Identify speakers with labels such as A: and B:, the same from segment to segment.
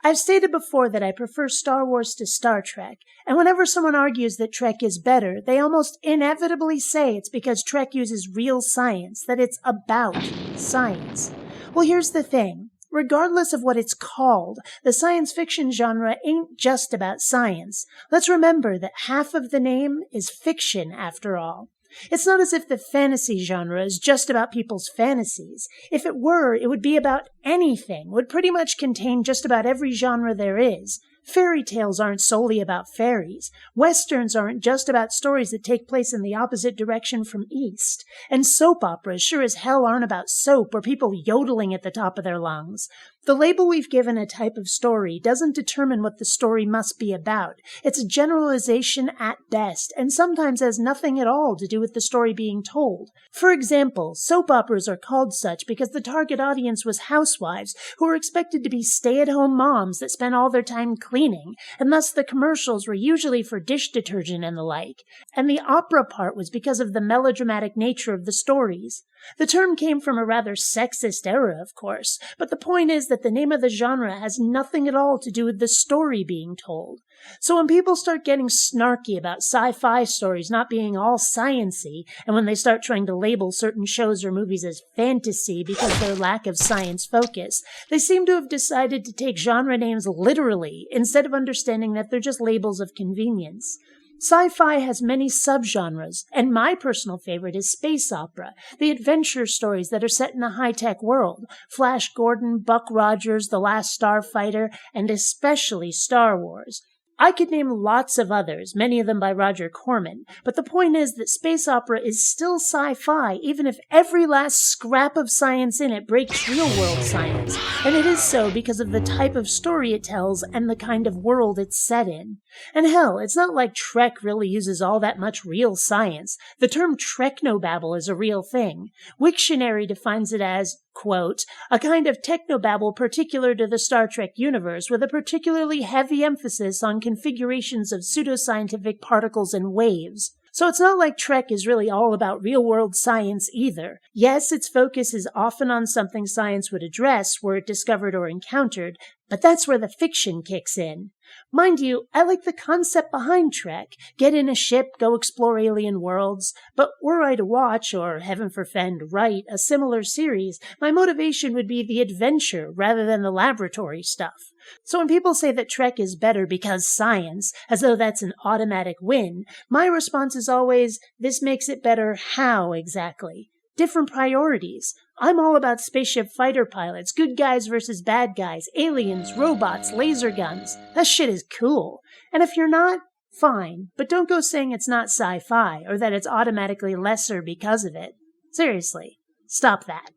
A: I've stated before that I prefer Star Wars to Star Trek, and whenever someone argues that Trek is better, they almost inevitably say it's because Trek uses real science, that it's about science. Well, here's the thing. Regardless of what it's called, the science fiction genre ain't just about science. Let's remember that half of the name is fiction, after all. It's not as if the fantasy genre is just about people's fantasies. If it were, it would be about anything, would pretty much contain just about every genre there is. Fairy tales aren't solely about fairies. Westerns aren't just about stories that take place in the opposite direction from east. And soap operas sure as hell aren't about soap or people yodeling at the top of their lungs. The label we've given a type of story doesn't determine what the story must be about. It's a generalization at best, and sometimes has nothing at all to do with the story being told. For example, soap operas are called such because the target audience was housewives who were expected to be stay-at-home moms that spent all their time cleaning, and thus the commercials were usually for dish detergent and the like. And the opera part was because of the melodramatic nature of the stories. The term came from a rather sexist era, of course, but the point is that the name of the genre has nothing at all to do with the story being told. So when people start getting snarky about sci-fi stories not being all science-y, and when they start trying to label certain shows or movies as fantasy because of their lack of science focus, they seem to have decided to take genre names literally instead of understanding that they're just labels of convenience. Sci-fi has many subgenres, and my personal favorite is space opera, the adventure stories that are set in a high-tech world. Flash Gordon, Buck Rogers, The Last Starfighter, and especially Star Wars. I could name lots of others, many of them by Roger Corman, but the point is that space opera is still sci-fi, even if every last scrap of science in it breaks real-world science, and it is so because of the type of story it tells and the kind of world it's set in. And hell, it's not like Trek really uses all that much real science. The term technobabble is a real thing. Wiktionary defines it as, quote, a kind of technobabble particular to the Star Trek universe with a particularly heavy emphasis on configurations of pseudoscientific particles and waves. So it's not like Trek is really all about real-world science either. Yes, its focus is often on something science would address were it discovered or encountered, but that's where the fiction kicks in. Mind you, I like the concept behind Trek. Get in a ship, go explore alien worlds. But were I to watch, or heaven forfend, write, a similar series, my motivation would be the adventure rather than the laboratory stuff. So when people say that Trek is better because science, as though that's an automatic win, my response is always, this makes it better how exactly? Different priorities. I'm all about spaceship fighter pilots, good guys versus bad guys, aliens, robots, laser guns. That shit is cool. And if you're not, fine. But don't go saying it's not sci-fi, or that it's automatically lesser because of it. Seriously, stop that.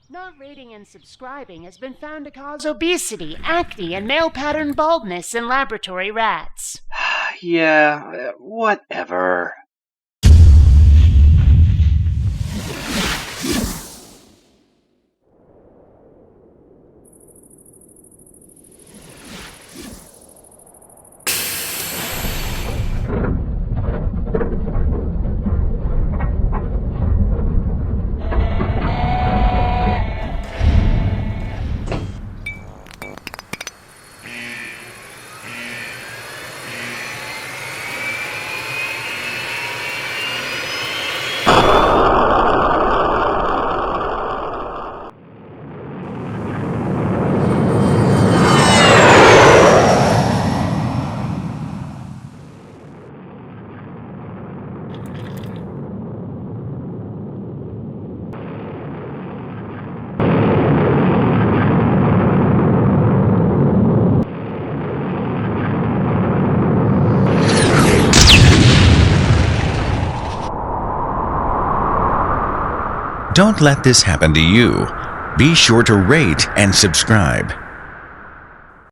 A: Not rating and subscribing has been found to cause obesity, acne, and male pattern baldness in laboratory rats.
B: Yeah, whatever.
C: Don't let this happen to you. Be sure to rate and subscribe.